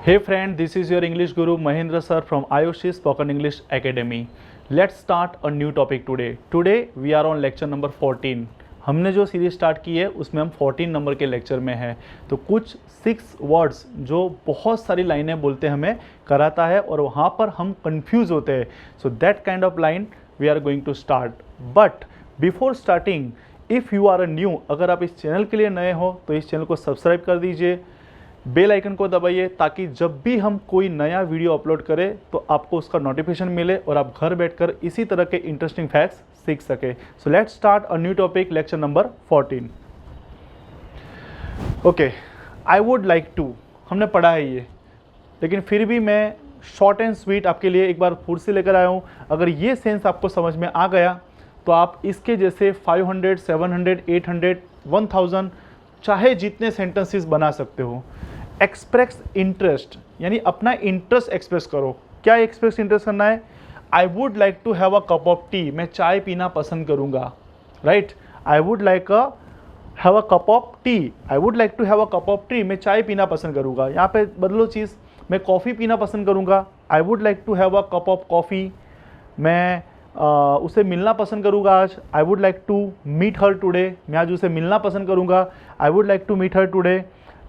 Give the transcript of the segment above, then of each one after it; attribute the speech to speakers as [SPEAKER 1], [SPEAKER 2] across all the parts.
[SPEAKER 1] Hey friend, this is your English guru Mahendra sir from Ayushi Spoken English Academy. Let's start a new topic today. Today we are on lecture number 14. हमने जो series start की है उसमें हम 14 number के lecture में हैं। तो कुछ 6 वर्ड्स जो बहुत सारी लाइनें बोलते हमें कराता है और वहाँ पर हम कंफ्यूज होते हैं। So that kind of line we are going to start. But before starting, if you are a new, अगर आप इस चैनल के लिए नए हो तो इस चैनल को सब्सक्राइब कर दीजिए, बेल आइकन को दबाइए ताकि जब भी हम कोई नया वीडियो अपलोड करें तो आपको उसका नोटिफिकेशन मिले और आप घर बैठकर इसी तरह के इंटरेस्टिंग फैक्ट्स सीख सके। So let's start a new topic, lecture number 14। Okay, I would like to, हमने पढ़ा है ये, लेकिन फिर भी मैं शॉर्ट एंड स्वीट आपके लिए एक बार फिर से लेकर आया हूँ। अगर ये सेंस आपको समझ में आ गया तो आप इसके जैसे 500, 700, 800, 1000 चाहे जितने सेंटेंसेस बना सकते हो। एक्सप्रेस इंटरेस्ट यानी अपना इंटरेस्ट एक्सप्रेस करो। क्या एक्सप्रेस इंटरेस्ट करना है? I would like to have a cup of tea, मैं चाय पीना पसंद करूँगा, right. I would like have a cup of tea, I would like to have a cup of tea, मैं चाय पीना पसंद करूँगा। यहाँ पे बदलो चीज़, मैं कॉफ़ी पीना पसंद करूँगा। I would like to have a cup of coffee, मैं उसे मिलना पसंद करूँगा आज। I would like to meet her today, मैं आज उसे मिलना पसंद करूँगा। I would like to meet her today,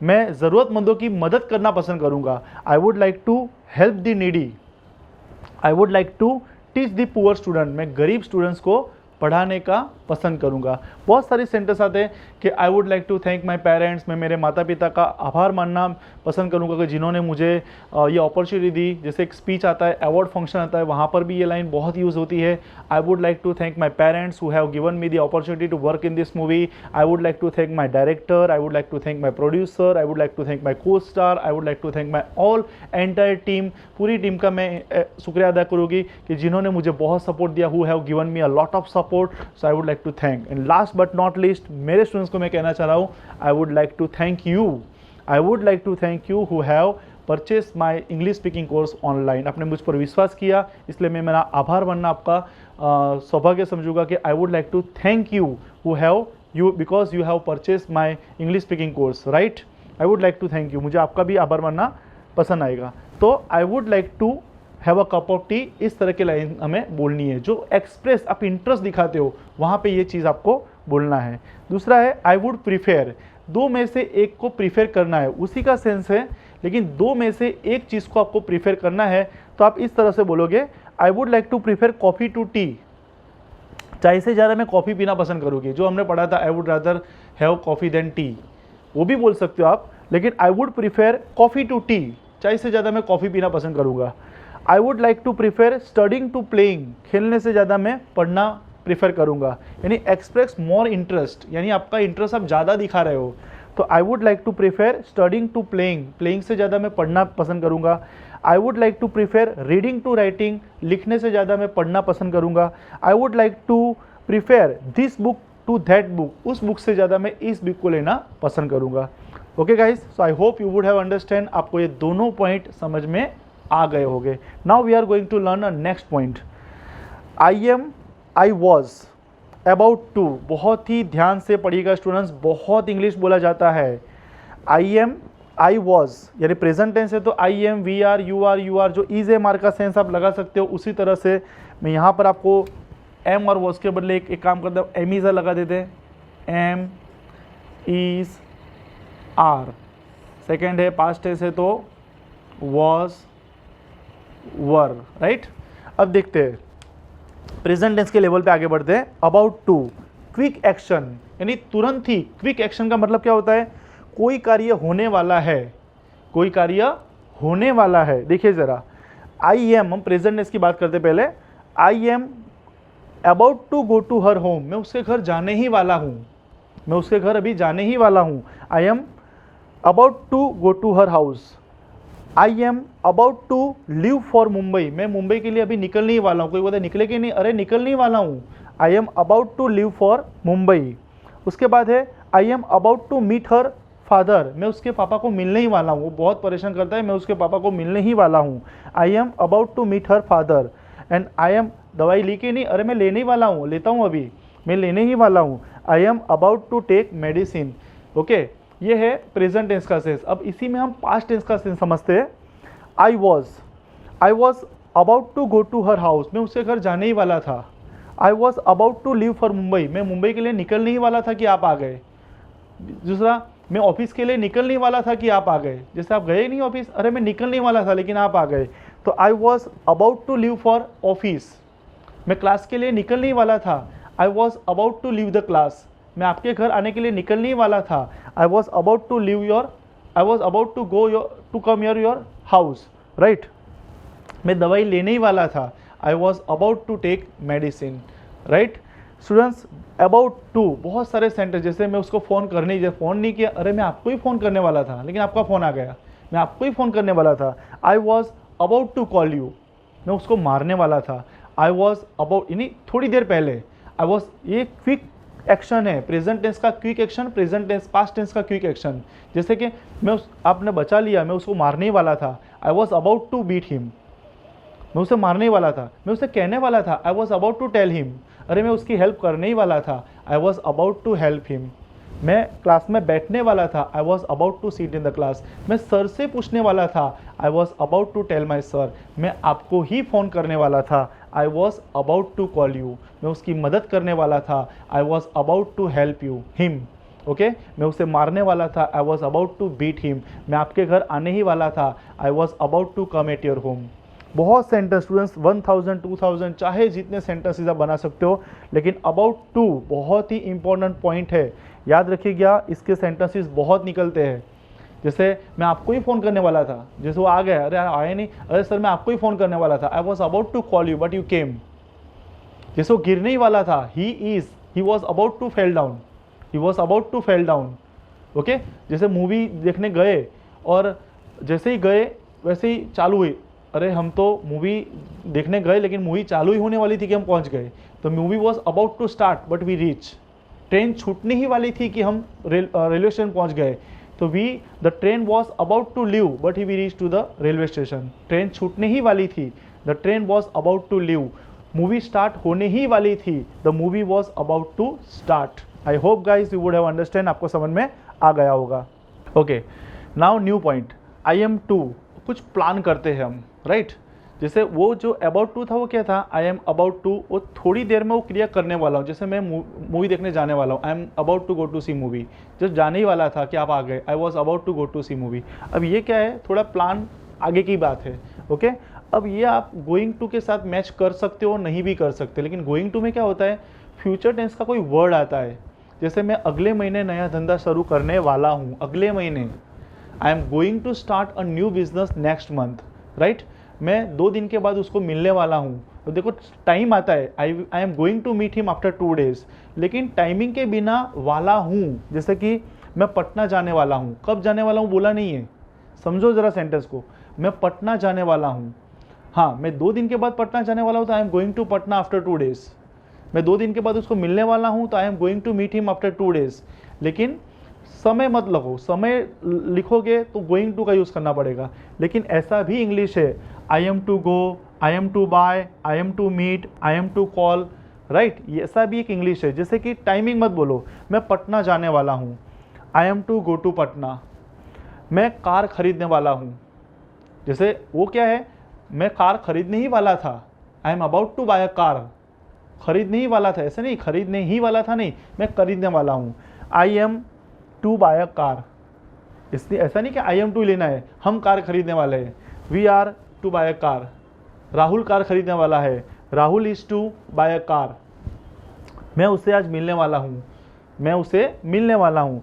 [SPEAKER 1] मैं ज़रूरतमंदों की मदद करना पसंद करूँगा। I would like to help the needy, I would like to teach the poor student, मैं गरीब स्टूडेंट्स को पढ़ाने का पसंद करूँगा। बहुत सारे सेंटेंस आते हैं कि I would like to thank my parents, मैं मेरे माता पिता का आभार मानना पसंद करूँगा कि जिन्होंने मुझे ये अपॉर्चुनिटी दी। जैसे एक स्पीच आता है, अवार्ड फंक्शन आता है, वहाँ पर भी ये लाइन बहुत यूज़ होती है। I would like to thank my parents who have given me the opportunity to work in this movie. I would like to thank my director, I would like to thank my producer, I would like to thank my co star, I would like to thank my all entire team, पूरी team का मैं शुक्रिया अदा करूँगी कि जिन्होंने मुझे बहुत सपोर्ट दिया, who have given me a lot of support. So I would like to thank. And last but not least, मेरे स्टूडेंट्स को मैं कहना चाह रहा हूँ, I would like to thank you, I would like to thank you who have purchase my English speaking course online. आपने मुझ पर विश्वास किया, इसलिए मैं मेरा आभार मानना आपका सौभाग्य समझूंगा कि I would like to thank you who have you because you have purchase my English speaking course, right. I would like to thank you, मुझे आपका भी आभार मानना पसंद आएगा। तो I would like to have a cup of tea, इस तरह की लाइन हमें बोलनी है। जो एक्सप्रेस आप इंटरेस्ट दिखाते हो वहाँ पे ये चीज़ आपको बोलना है। दूसरा है आई वुड प्रीफेयर, दो में से एक को प्रीफेर करना है, उसी का सेंस है, लेकिन दो में से एक चीज़ को आपको प्रीफेर करना है तो आप इस तरह से बोलोगे, I would like to prefer coffee to tea, चाय से ज़्यादा मैं कॉफ़ी पीना पसंद करूँगी। जो हमने पढ़ा था I would rather have coffee than tea, वो भी बोल सकते हो आप, लेकिन I would prefer coffee to tea, चाय से ज़्यादा मैं कॉफ़ी पीना पसंद करूँगा। I would like to prefer studying to playing, खेलने से ज़्यादा मैं पढ़ना प्रीफर करूँगा। यानी एक्सप्रेस मोर इंटरेस्ट, यानी आपका इंटरेस्ट आप ज़्यादा दिखा रहे हो। तो I would like to prefer studying to playing, playing से ज़्यादा मैं पढ़ना पसंद करूँगा। I would like to prefer reading to writing, लिखने से ज़्यादा मैं पढ़ना पसंद करूँगा। I would like to prefer this book to that book, उस बुक से ज़्यादा मैं इस बुक को लेना पसंद करूँगा। Okay guys, so I hope you would have understand, आपको ये दोनों पॉइंट समझ में आ गए होंगे। Now we are going to learn a next point. I am, I was, about to, बहुत ही ध्यान से पढ़िएगा स्टूडेंट्स, बहुत इंग्लिश बोला जाता है। आई एम, आई वॉज यानी प्रेजेंट टेंस है तो I am, we are, you are, जो इज एम आर का सेंस आप लगा सकते हो। उसी तरह से मैं यहाँ पर आपको एम और वॉज के बदले एक काम करता हूँ, एम इज़ लगा देते हैं, एम इज आर। सेकेंड है पास्ट टेंस है तो वॉज, वर, राइट। अब देखते हैं प्रेजेंट टेंस के लेवल पे आगे बढ़ते हैं। अबाउट टू, क्विक एक्शन यानी तुरंत ही। क्विक एक्शन का मतलब क्या होता है? कोई कार्य होने वाला है, कोई कार्य होने वाला है। देखिए ज़रा, आई एम, हम प्रेजेंट टेंस की बात करते पहले, I am about to go to her home, मैं उसके घर जाने ही वाला हूँ, मैं उसके घर अभी जाने ही वाला हूँ। I am about to go to her house. I am about to leave for Mumbai, मैं मुंबई के लिए अभी निकलने ही वाला हूँ। कोई बोलता है निकले कि नहीं, अरे निकलने ही वाला हूँ। I am about to leave for Mumbai. उसके बाद है I am about to meet her father, मैं उसके पापा को मिलने ही वाला हूँ, वो बहुत परेशान करता है, मैं उसके पापा को मिलने ही वाला हूँ। I am about to meet her father. And I am, दवाई ली कि नहीं, अरे मैं लेने ही वाला हूँ, लेता हूँ अभी, मैं लेने ही वाला हूँ। I am about to take medicine. Okay, ये है प्रेजेंट टेंस का सेंस। अब इसी में हम पास्ट टेंस का सेंस समझते हैं। I was about to go to her house, मैं उसके घर जाने ही वाला था। I was about to leave for Mumbai, मैं मुंबई के लिए निकलने ही वाला था कि आप आ गए। दूसरा, मैं ऑफिस के लिए निकलने वाला था कि आप आ गए। जैसे आप गए नहीं ऑफिस, अरे मैं निकलने वाला था लेकिन आप आ गए, तो I was about to leave for office. मैं क्लास के लिए निकलने ही वाला था, I was about to leave the class. मैं आपके घर आने के लिए निकलने ही वाला था, I was about to leave your, I was about to go to come your house, right. मैं दवाई लेने ही वाला था, I was about to take medicine, right. Students, about to बहुत सारे सेंटेंस, जैसे मैं उसको फ़ोन फ़ोन नहीं किया, अरे मैं आपको ही फ़ोन करने वाला था लेकिन आपका फ़ोन आ गया, मैं आपको ही फ़ोन करने वाला था। I was about to call you, मैं उसको मारने वाला था। आई वॉज अबाउट, यानी थोड़ी देर पहले। आई वॉज, ये क्विक एक्शन है, प्रेजेंट टेंस का quick action, present tense past tense का क्विक एक्शन। जैसे कि आपने बचा लिया, मैं उसको मारने ही वाला था, I was about to beat him, मैं उसे मारने ही वाला था। मैं उसे कहने वाला था, I was about to tell him, अरे मैं उसकी हेल्प करने ही वाला था, I was about to help him. मैं क्लास में बैठने वाला था, I was about to sit in the class. मैं सर से पूछने वाला था, I was about to tell my sir. मैं आपको ही फ़ोन करने वाला था, I was about to call you. मैं उसकी मदद करने वाला था, I was about to help you him, okay. मैं उसे मारने वाला था, I was about to beat him. मैं आपके घर आने ही वाला था, I was about to come at your home. बहुत सेंटेंस स्टूडेंट्स, 1000 2000 चाहे जितने सेंटेंसेस आप बना सकते हो, लेकिन अबाउट टू बहुत ही इंपॉर्टेंट पॉइंट है, याद रखिएगा। इसके सेंटेंसेस बहुत निकलते हैं। जैसे मैं आपको ही फ़ोन करने वाला था, जैसे वो आ गया, अरे आए नहीं, अरे सर मैं आपको ही फ़ोन करने वाला था, I was about to call you but you came. जैसे वो गिरने ही वाला था, he was about to fell down, he was about to fell down, okay. जैसे मूवी देखने गए और जैसे ही गए वैसे ही चालू हुई, अरे हम तो मूवी देखने गए लेकिन मूवी चालू ही होने वाली थी कि हम पहुंच गए। तो movie was about to start but we reach, train छूटने ही वाली थी कि हम रेलवे स्टेशन पहुंच गए। तो the train was about to leave but we reach to the railway station. Train छूटने ही वाली थी, the train was about to leave. Movie start होने ही वाली थी, the movie was about to start. I hope guys you would have understand, आपको समझ में आ गया होगा। Okay, now new point, I am to, कुछ प्लान करते हैं हम, राइट। जैसे वो जो अबाउट टू था वो क्या था, आई एम अबाउट टू, वो थोड़ी देर में वो क्रिया करने वाला हूँ। जैसे मैं मूवी देखने जाने वाला हूँ, I am about to go to see movie. जब जाने ही वाला था कि आप आ गए, I was about to go to see movie. अब ये क्या है, थोड़ा प्लान आगे की बात है, ओके। अब ये आप गोइंग टू के साथ मैच कर सकते हो, नहीं भी कर सकते, लेकिन गोइंग टू में क्या होता है, फ्यूचर टेंस का कोई वर्ड आता है। जैसे मैं अगले महीने नया धंधा शुरू करने वाला हूँ, अगले महीने, I am going to start a new business next month, right. मैं 2 दिन के बाद उसको मिलने वाला हूँ, तो देखो टाइम आता है, I am going to meet him after 2 days, लेकिन टाइमिंग के बिना वाला हूँ। जैसे कि मैं पटना जाने वाला हूँ, कब जाने वाला हूँ बोला नहीं है, समझो ज़रा सेंटेंस को। मैं पटना जाने वाला हूँ, हाँ मैं 2 दिन के बाद पटना जाने वाला हूँ, तो I am going to Patna after 2 days। मैं 2 दिन के बाद उसको मिलने वाला हूँ, तो I am going to meet him after 2 days। लेकिन समय मत लिखो, समय लिखोगे तो गोइंग टू का यूज़ करना पड़ेगा। लेकिन ऐसा भी इंग्लिश है, I am to go, I am to buy, I am to meet, I am to call, right. ये ऐसा भी एक इंग्लिश है। जैसे कि टाइमिंग मत बोलो, मैं पटना जाने वाला हूँ, I am to go to Patna. मैं कार खरीदने वाला हूँ, जैसे वो क्या है, मैं कार खरीदने ही वाला था, I am about to buy a car. खरीदने ही वाला था, ऐसे नहीं खरीदने ही वाला था, नहीं, मैं खरीदने वाला हूँ। I am to buy a car, इसलिए ऐसा नहीं कि आई एम टू लेना है, हम कार खरीदने वाले हैं। We are to buy a car, Rahul car खरीदने वाला है, Rahul is to buy a car. मैं उससे आज मिलने वाला हूँ, मैं उसे मिलने वाला हूँ।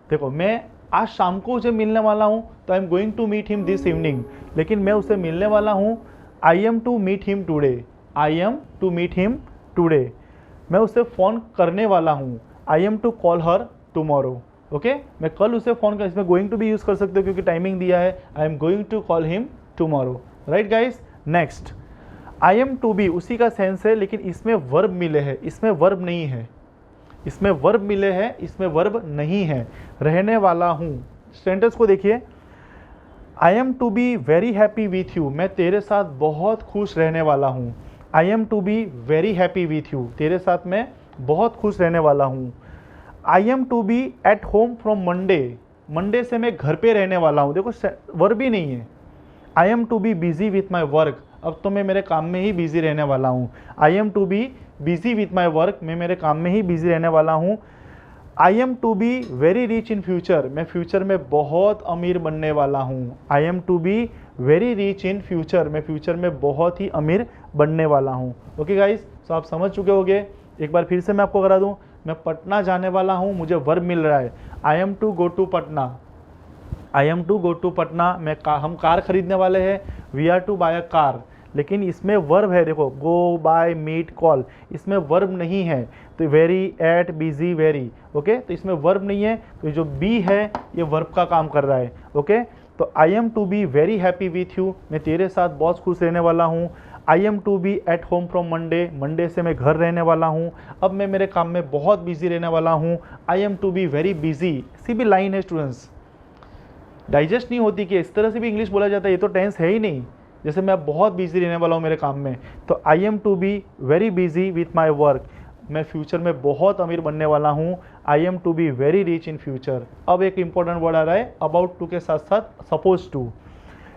[SPEAKER 1] देखो मैं आज शाम को उसे मिलने वाला हूँ, तो I am going to meet him this evening, लेकिन मैं उसे मिलने वाला हूँ, I am to meet him today, I am to meet him today. मैं उसे फ़ोन करने वाला हूँ, I am to call her tomorrow, okay. मैं कल उसे फ़ोन कर, इसमें गोइंग टू भी यूज़ कर सकते हो क्योंकि टाइमिंग दिया है, I am going to call him tomorrow, right guys. Next, I am to be उसी का सेंस है, लेकिन इसमें वर्ब मिले हैं, इसमें वर्ब नहीं है, इसमें वर्ब मिले हैं, इसमें वर्ब नहीं है। रहने वाला हूँ, सेंटेंस को देखिए, I am to be very happy with you, मैं तेरे साथ बहुत खुश रहने वाला हूँ। I am to be very happy with you, तेरे साथ मैं बहुत खुश रहने वाला हूँ। I am to be at home from Monday, Monday से मैं घर पे रहने वाला हूँ। देखो वर्ब भी नहीं है, I am to be busy with my work, अब तो मैं मेरे काम में ही बिजी रहने वाला हूँ। I am to be busy with my work, मैं मेरे काम में ही बिजी रहने वाला हूँ। I am to be very rich in future, मैं फ्यूचर में बहुत अमीर बनने वाला हूँ। I am to be very rich in future, मैं फ्यूचर में बहुत ही अमीर बनने वाला हूँ। ओके गाइस, तो आप समझ चुके होंगे। एक बार फिर से मैं आपको करा दूँ, मैं पटना जाने वाला हूँ, मुझे वर्ब मिल रहा है I am to go to Patna. I am to go to Patna, हम कार खरीदने वाले हैं, we are to buy a car, लेकिन इसमें वर्ब है, देखो गो बाय मीट कॉल, इसमें वर्ब नहीं है, तो very at busy very. Okay, तो इसमें वर्ब नहीं है, तो जो बी है ये वर्ब का काम कर रहा है। ओके, तो I am to be very happy with you, मैं तेरे साथ बहुत खुश रहने वाला हूँ। I am to be at home from Monday, Monday से मैं घर रहने वाला हूँ, अब मैं मेरे काम में बहुत बिजी रहने वाला हूँ। I am to be very busy, C भी लाइन है स्टूडेंट्स, डाइजेस्ट नहीं होती कि इस तरह से भी इंग्लिश बोला जाता है, ये तो टेंस है ही नहीं। जैसे मैं बहुत बिजी रहने वाला हूँ मेरे काम में, तो I am to be very busy with my work, मैं फ्यूचर में बहुत अमीर बनने वाला हूँ। I am to be very rich in future. अब एक इंपॉर्टेंट वर्ड आ रहा है अबाउट टू के साथ साथ suppose to.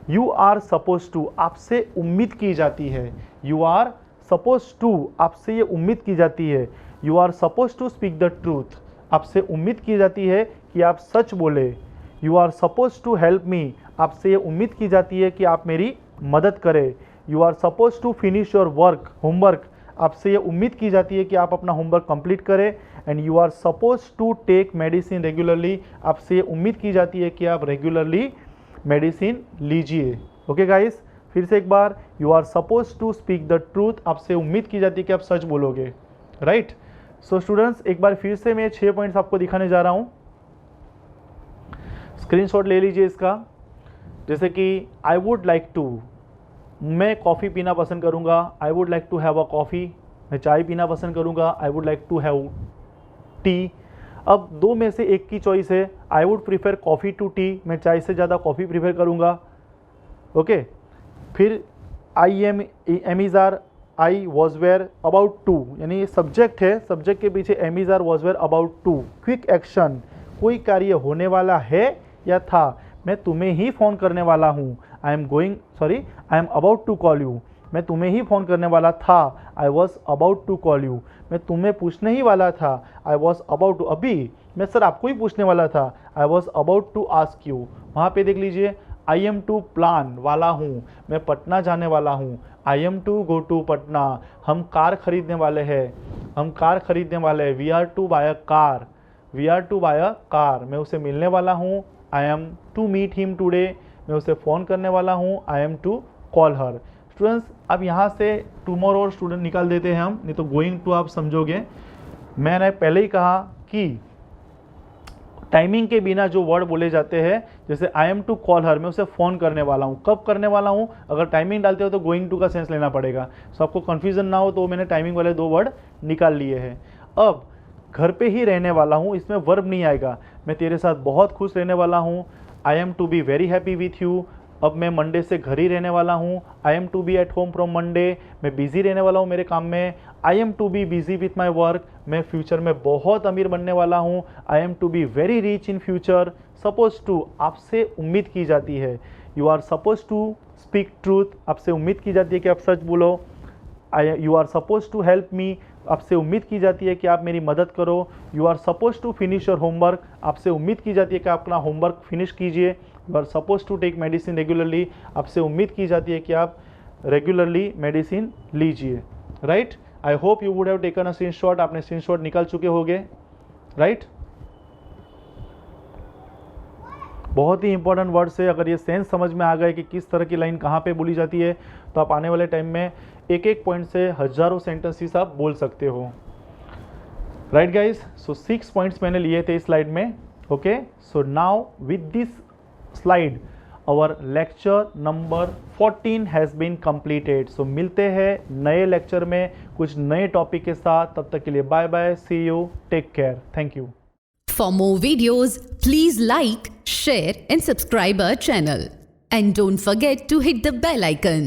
[SPEAKER 1] You are suppose to, आपसे उम्मीद की जाती है। यू आर सपोज टू, आपसे ये उम्मीद की जाती है। You are suppose to speak the truth, आपसे उम्मीद की जाती है कि आप सच बोले। You are suppose to help me, आपसे ये उम्मीद की जाती है कि आप मेरी मदद करें। You are suppose to finish your work, homework, आपसे ये उम्मीद की जाती है कि आप अपना होमवर्क कंप्लीट करें। And you are suppose to take medicine regularly, आपसे ये उम्मीद की जाती है कि आप रेगुलरली मेडिसिन लीजिए। ओके गाइस, फिर से एक बार, you are suppose to speak the truth, आपसे उम्मीद की जाती है कि आप सच बोलोगे। राइट, सो स्टूडेंट्स एक बार फिर से मैं 6 पॉइंट्स आपको दिखाने जा रहा हूँ, स्क्रीनशॉट ले लीजिए इसका। जैसे कि आई वुड लाइक टू, मैं कॉफ़ी पीना पसंद करूँगा, I would like to have a coffee, मैं चाय पीना पसंद करूँगा, I would like to have tea. अब दो में से एक की चॉइस है, I would prefer coffee to tea, मैं चाय से ज़्यादा कॉफ़ी प्रीफर करूँगा। ओके, फिर I am is are, I was where, about to, यानी ये सब्जेक्ट है, सब्जेक्ट के पीछे M is are was where about to. Quick action, कोई कार्य होने वाला है या था, मैं तुम्हें ही फ़ोन करने वाला हूँ। I am about to call you, मैं तुम्हें ही फ़ोन करने वाला था। I was about to call you, मैं तुम्हें पूछने ही वाला था। आई वॉज अबाउट टू, अभी मैं सर आपको ही पूछने वाला था। I was about to ask you, वहाँ पे देख लीजिए, आई एम टू प्लान वाला हूँ, मैं पटना जाने वाला हूँ। I am to go to Patna, हम कार खरीदने वाले हैं, हम कार खरीदने वाले हैं। We are to buy a car, we are to buy a car, मैं उसे मिलने वाला हूँ। I am to meet him today, मैं उसे फ़ोन करने वाला हूँ। I am to call her. Students अब यहाँ से टुमारो और स्टूडेंट निकाल देते हैं हम, नहीं तो गोइंग टू आप समझोगे। मैंने पहले ही कहा कि टाइमिंग के बिना जो वर्ड बोले जाते हैं, जैसे I am to call her, मैं उसे फ़ोन करने वाला हूँ, कब करने वाला हूँ, अगर टाइमिंग डालते हो तो गोइंग टू का सेंस लेना पड़ेगा। सो आपको कन्फ्यूज़न ना हो तो मैंने टाइमिंग वाले 2 वर्ड निकाल लिए हैं। अब घर पे ही रहने वाला हूँ, इसमें वर्ब नहीं आएगा, मैं तेरे साथ बहुत खुश रहने वाला हूँ। I am to be very happy with you, अब मैं मंडे से घर ही रहने वाला हूँ। I am to be at home from Monday, मैं बिज़ी रहने वाला हूँ मेरे काम में। I am to be busy with my work, मैं फ्यूचर में बहुत अमीर बनने वाला हूँ। I am to be very rich in future. Suppose to, आपसे उम्मीद की जाती है। You are suppose to speak truth, आपसे उम्मीद की जाती है कि आप सच बोलो। You are suppose to help me, आपसे उम्मीद की जाती है कि आप मेरी मदद करो। You are suppose to finish your homework, आपसे उम्मीद की जाती है कि आप अपना होमवर्क फिनिश कीजिए। You are suppose to take medicine regularly, आपसे उम्मीद की जाती है कि आप रेगुलरली मेडिसिन लीजिए। Right, I hope you would have taken a screenshot, आपने स्क्रीनशॉट निकाल चुके होंगे। राइट, बहुत ही इंपॉर्टेंट वर्ड्स है, अगर ये सेंस समझ में आ गए कि किस तरह की लाइन कहाँ पे बोली जाती है, तो आप आने वाले टाइम में एक एक पॉइंट से हज़ारों सेंटेंसेस आप बोल सकते हो। राइट गाइज, सो 6 पॉइंट्स मैंने लिए थे इस स्लाइड में। Okay, so now with this slide our lecture number 14 has been completed. सो मिलते हैं नए लेक्चर में कुछ नए टॉपिक के साथ, तब तक के लिए bye bye, see you, take care, thank you.
[SPEAKER 2] For more videos, please like, share and subscribe our channel. And don't forget to hit the bell icon.